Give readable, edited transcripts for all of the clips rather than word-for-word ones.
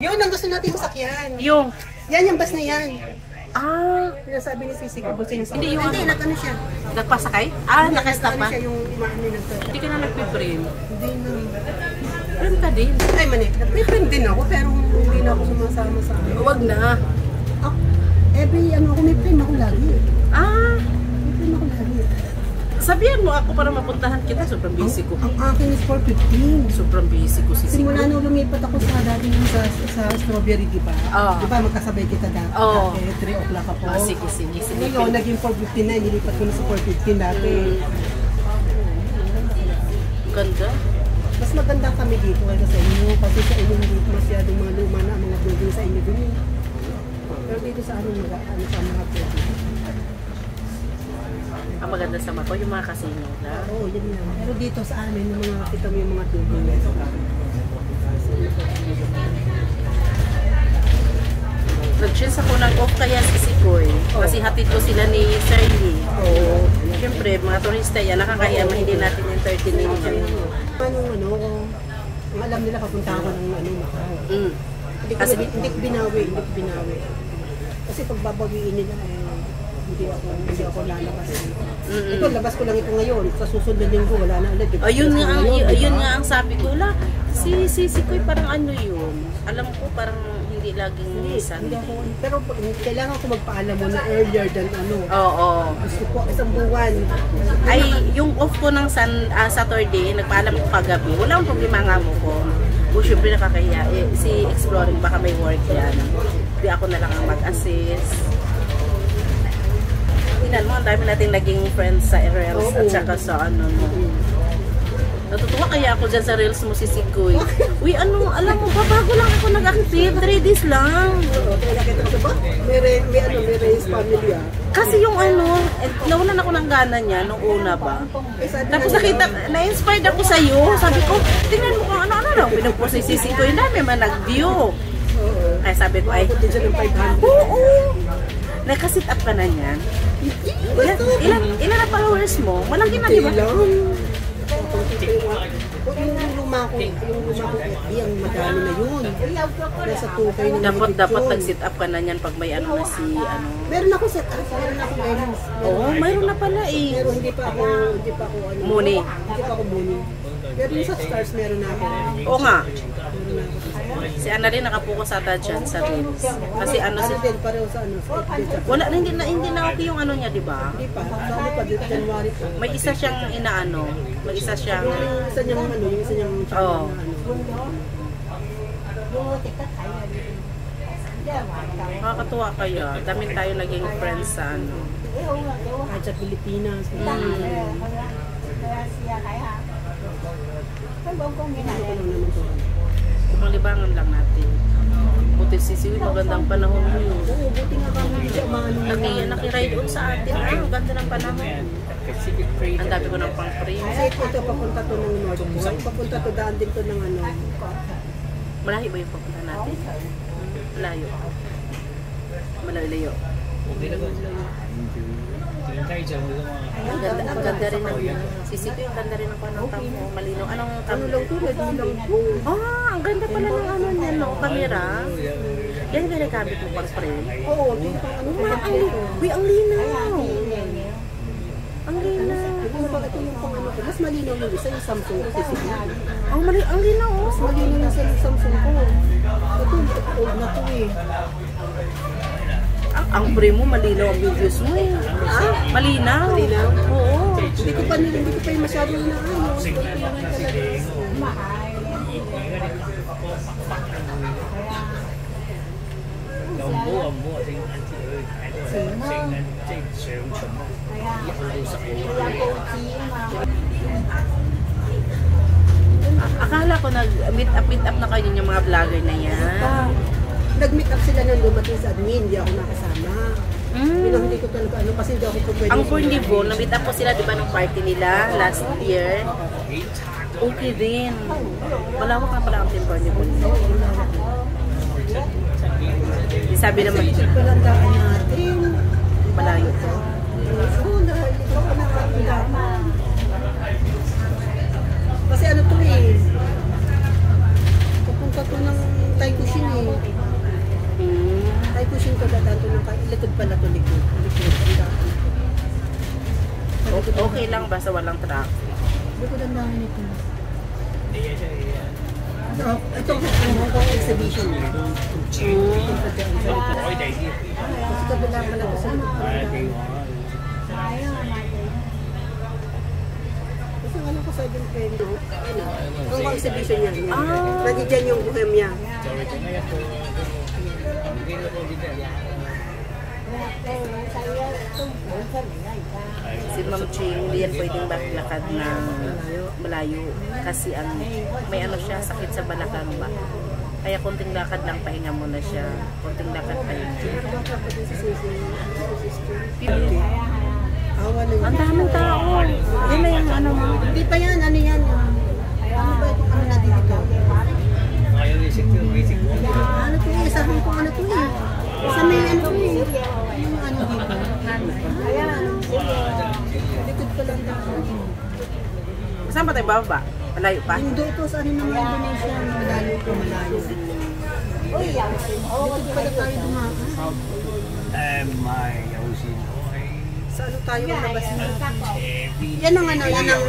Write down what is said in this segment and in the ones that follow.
Yun ang gusto natin masakyan. Yung, Yan yung bus na yan. Sabi ni Sisi ko, gusto niya Hindi, yung Hindi, ano? nag-ano siya. nagpasakay? Nakastop Nag-ano pa? siya yung maano nag- Hindi ka na nagpiprint. Hindi na. Print ka din. Ay, mani. Nag-print din ako, pero hindi na ako sumasama sa ano. Huwag na. Every ano ako, may print ako lagi. May print ako lagi. Sabihan mo ako para mapuntahan kita. Sobrang busy ko. Ang akin is 4:15. Sobrang busy ko, Sisi ko. Simula nung lumipat ako sa dati sa strawberry, di ba? Oo. Di ba magkasabay kita dati? Oo. 3 o'clock ako. Sige. Ngayon, naging 4:15 na, nilipat ko na sa 4:15 dati. Ganda. Mas maganda kami dito kaysa sa inyo, kasi sa inyo hindi masyadong mga luma na mga building sa inyo din. Pero dito sa ano, sa mga building. Ang maganda sa Macau, yung mga casino na. Oo, yun lang. Pero dito sa amin, yung mga kita mo yung mga building na ito. Nag-choose ako ng off kaya si Sikoy. Kasi hatid ko sila ni Sir Lee. Oo. Siyempre, mga turista yan, nakakaya hindi natin yung 30 minutes. Ano, ang alam nila papunta ako ng Macau. Hindi ko binawi. Kasi pag babawiin nila, hindi ako lalabas. Ito, labas ko lang ito ngayon. Sa susunod na linggo, wala na ulit. Ayun nga ang sabi ko. Si Sikoy parang ano yun. Alam ko parang hindi laging minsan. Pero kailangan ko magpaalam mo na earlier than ano. Oo. Gusto ko isang buwan. Ay, yung off ko ng Saturday, nagpaalam ko kagabi. Wala akong problema nga mo ko. O syempre nakakahiya. Si Exploring baka may work yan. Hindi ako na lang ang mag-assist. Tingnan mo, ang dami nating naging friends sa Reels at saka sa ano mo. Natutuwa kaya ako dyan sa Reels mo si Sikoy. Uy, alam mo ba, bago lang ako nag-active, 3 days lang. May race family Kasi yung nawalan ako ng gana niya nung una ba. Tapos na-inspired ako sa'yo. Sabi ko, tingnan mo kung ano, pinag-post si Sikoy namin, nag-view. Kaya sabi ko, oo. Nagka-sit up ka na niyan. Ilan na followers mo? Malaki na, di ba? Yung luma ko yung madami na yun. Nasa 2K na Dapat nag-sit up ka na niyan pag may ano na si ano. Meron ako set up, meron ako guidance. Oo, mayroon na pala eh. Pero hindi pa ako ano. Muni. Hindi pa ako muni. Pero yung sa stars meron na ako. Oo nga. Si Ana rin nakapokus ata dyan sa Reels. Kasi ano si... din, pareho sa ano. Wala, hindi na okay yung ano niya, di ba? Hindi pa. Sabi pa, January pa. May isa siyang inaano. May isa siyang... Yung isa niyang ano, yung isa niyang Oo. Nakakatuwa kaya. Damin tayo naging friends sa ano. Kahit sa Pilipinas. Panglibangan lang natin. Buti si magandang panahon mo yun. Oo, buti nga kami hindi umano. Nakiride on sa atin. Ganda ng panahon. Ang dami ko ng pang-frame. Kasi ito, papunta to ng North Pole. Papunta to, daan din to ng ano. Malayo ba yung papunta natin? Malayo. Malayo. Ang ganda rin ng sisito yung ganda rin ng panatang mo. Malino. Anong Ano lang to, lang to. ang ganda pala ng ano niya, no? Camera. Yan yung nagamit mo pang frame. Oo, dito ano pa Uy, ang linaw. Ang linaw. Ito yung pang ano ko. Mas malinaw yung isa yung Samsung ko. Ang linaw, oh. Mas malinaw yung sa Samsung ko. Ito, old na to eh. Ang frame mo, malinaw ang videos mo eh. Malinaw. Malinaw? Oo. Hindi ko pa yung masyadong inaayos. Akala ko nag-meet up na kayo yung mga vlogger na yan. Nag-meet up sila nang dumating sa admin, hindi ako nakasama. Hindi ko talaga ano, kasi hindi ako pwede. Ang Cornivo, na-meet up po sila di ba nung party nila last year. Okay din. Malawak na pala ang Team Cornivo. Sabi naman, Palandaan natin. malayo to. Oo, dahil ikaw ka nakakalaman. Kasi ano to eh. Papunta to ng Taikoshin eh. eh. Hmm. Ay pushing to dadanto ng likod pala to likod. Okay lang basta walang traffic. Likod ang dami nito. Ito ang Hong exhibition. Kasi kabila pala to sa likod. Kasi ano ko sa din friend, ang exhibition niya. Lagi dyan yung buhem niya. Si Ma'am Ching, hindi yan pwedeng maglakad na malayo kasi ang may ano siya, sakit sa balakang ba. Kaya konting lakad lang, pahinga muna siya. Konting lakad pahinga. Ang daming tao. Yan na yung ano mo. Hindi pa yan, ano yan? Ano ba itong ano na dito? Ano to eh, sabi ko ano to eh. Sa may ano to eh. Yung ano dito. Ayan. Likod pa lang dito. Saan ba tayo bababa? Malayo pa? Hindi ito sa ano ng Indonesia. Malayo ito, malayo. Likod pala tayo dumaan. Sa ano tayo labas na? Yan ang ano,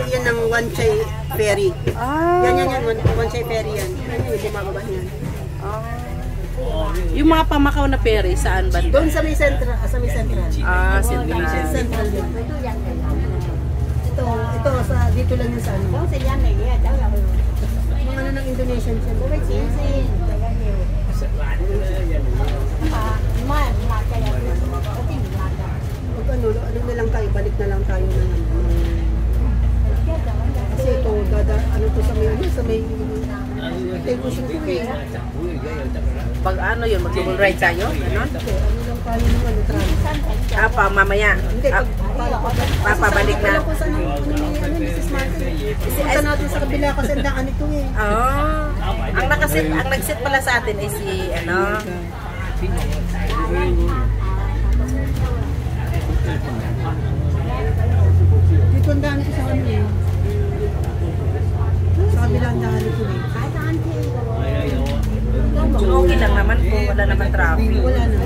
yan ang Wan Chai Ferry. Yan, Wan Chai Ferry yan. Yan yung bumababa yan. Yung mga pamakaw na ferry, saan ba? Doon sa may central, Central. Central yan. Ito sa dito lang yung sa ano. Mga ano ng Indonesian siya. Ano na lang tayo, balik na lang tayo ng ano. Kasi ito, ano to sa may television ko eh. Pag ano yun, mag-double ride tayo? Ano? Okay, ano lang tayo ng ano, trans. Mamaya. Hindi, Papabalik na. Alam ko sa ano, Mrs. Martin. Punta natin sa kabila kasi ang daan ito eh. Ang nag-sit pala sa atin is si, ano? Dito ang daan ko sa ano eh. Sa kabila ang daan ito eh. Okay lang naman kung wala naman traffic. Wala na.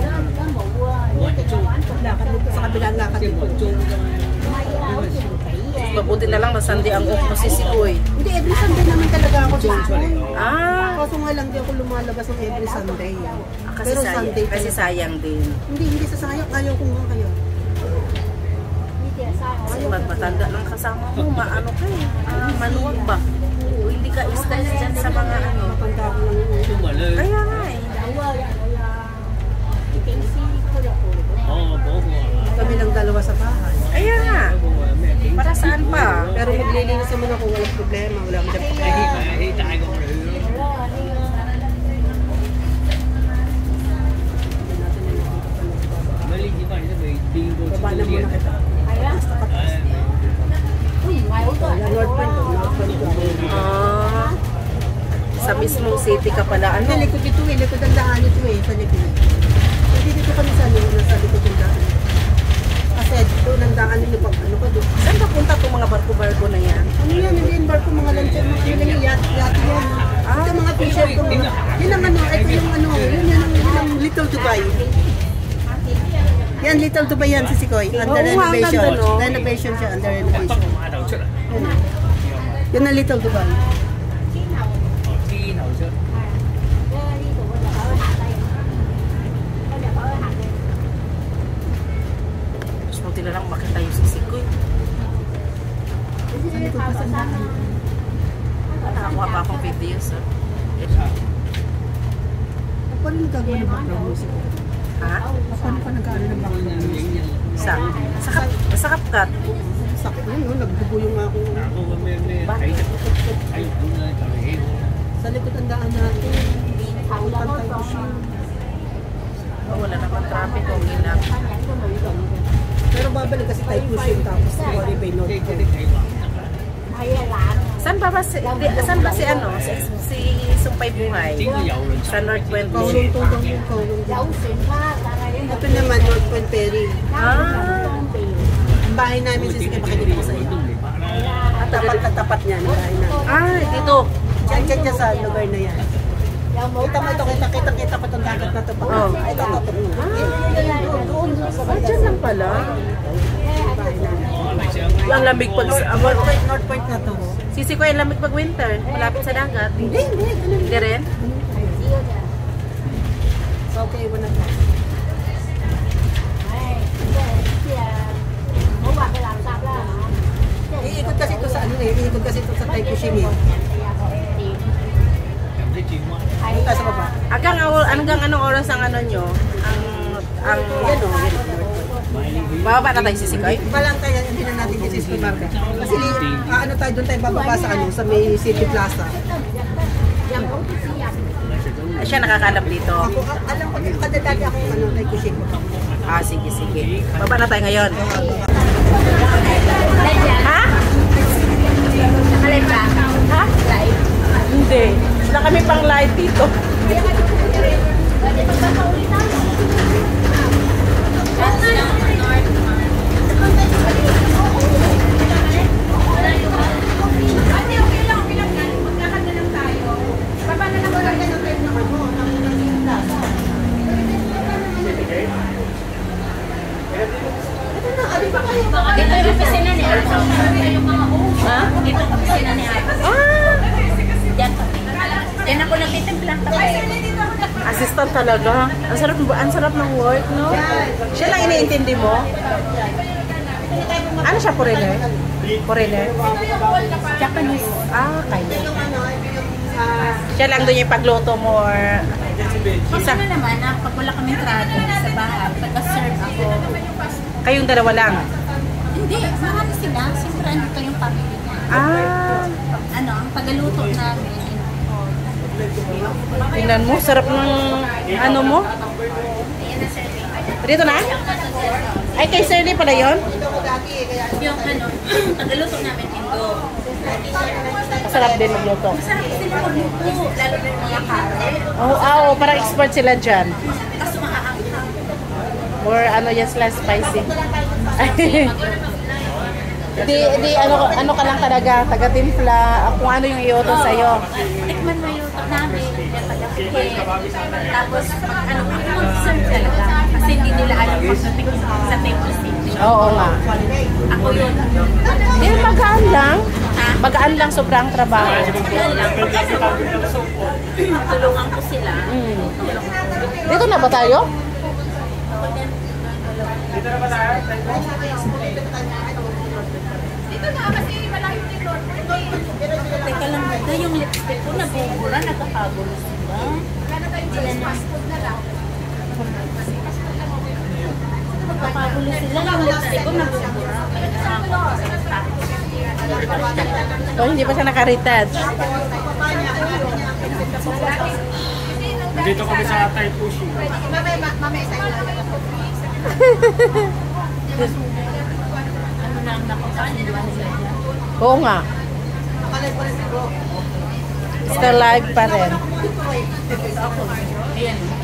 Lakad dito sa kabila ang lakad dito. Mabuti na lang na Sunday ang off mo si Sikoy. Hindi, every Sunday naman talaga ako dito. Kaso nga lang di ako lumalabas ng every Sunday. Pero Sunday kasi sayang din. Hindi sa sayang. Ayaw ko nga kayo. Kasi matanda ng kasama mo, maano ka eh. Manuwag ba? Hindi ka stress dyan sa mga ano. Matanda ko lang. Kaya nga eh. Kami lang dalawa sa bahay. Kaya nga. Para saan pa? Pero maglilinis naman ako, walang problema. Wala mo dyan problema. Baba na muna kita. Basta kapas. North Point. Sa mismong city ka pala. Ano? Likod dito eh. Likod ang daan ito eh. Sa likod. Hindi dito kami sa likod ng daan. Kasi dito ng daan nito pag ano pa doon. Saan ka punta itong mga barko-barko na yan? Ano yan? Hindi yung barko, mga lancha, mga ano lang yung yacht yan. Ito mga fisher ko. Yun ang ano, ito yung ano, yun yung Little Dubai. Yan, Little Dubai yan si Sikoy. Under renovation. Renovation siya, under renovation. Yun ang Little Dubai. Mas buti na lang makita yung si Sikoy. Nakakuha pa akong videos. Paano nagagawa ng background music? Ha? Paano pa nag-aaral ng background music? Sa CapCut. Sakit na yun, nagdugo yung ako. Sa likod ang daan natin. Pantay ko siya. Wala naman traffic. Okay lang. Pero babalik kasi tayo pushing tapos worry by North. Saan ba si ano? Si Sumpay Buhay? Sa North Point. Kowloon to daw yung Kowloon. Ito naman, North Point Ferry. Ang bahay namin si Sige, pakikita ko sa iyo. Tapat niya ang bahay namin. Dito. Diyan sa lugar na yan. Kita mo ito, kita ko Tatapak. Oh. Ay, tatapak. Doon sa Ah, dyan lang pala. Ang lamig pag... North Point na to. Sisi ko yung lamig pag winter. Malapit sa dagat. Hindi. Hindi rin? So, okay, wala na. Iikot kasi ito sa ano eh. Iikot kasi ito sa Taikushimi. Punta sa baba. Hanggang anong oras ang ano nyo? Ang Yan o. bababa na tayo sisikoy? Palang tayo, hindi na natin kasi sa market. Kasi ano tayo doon tayo bababa sa ano, sa may City Plaza. Siya nakakaalap dito. Ako, alam ko, kada dati ako ano, Taikushimi. Ah, sige, sige. Baba na tayo ngayon. Ha? Nakalive ba? Ha? Live? Hindi. Wala kami pang live dito. Pwede magpapaulit tayo. Dito yung opisina ni Ate. Ha? Dito yung opisina ni Ate. Ah! Diyan kami. Diyan ako nagtitimplang tapos. Assistant talaga. Ang sarap ng work, no? Siya lang iniintindi mo? Ano siya, foreigner? Foreigner? Japanese. Ah, kaya. Siya lang doon yung pagluto mo or... Kasi na naman, pag wala kaming travel sa bahay, pagka-serve ako. Kayong dalawa lang? Hindi, marami sila. Siyempre, andito yung family niya. Ah! Ano, ang pagaluto namin. Tingnan mo, sarap ng ano mo? Ayan na, sir. Dito na? Ay, kay Sir Lee pala yun? Yung ano, pagaluto namin, Indo. Masarap din magluto. Masarap sila magluto, lalo na yung mga carrot. Oo, parang expert sila dyan. Kaso maaanghang. Or ano yan sila, spicy. di ano ka lang talaga, taga-timpla, kung ano yung iutos sa'yo. Tikman mo yung utok namin, yung taga-pike. Tapos, pag ano, mag-serve talaga. Kasi hindi nila alam pagdating sa table station. Oo nga. Ako yun. Di, magaan lang. Ha? Magaan lang sobrang trabaho. Yan lang. Tulungan ko sila. Dito na ba tayo? Teka lang, ganda yung lipstick ko, nabubura, nagkakagulo sila. Nagkakagulo sila, yung lipstick ko nabubura. O, hindi pa siya naka-retouch. Dito kami sa Taipushi. Ano na ang nakakagulo sila. Oo nga. Still live pa rin. Ayan.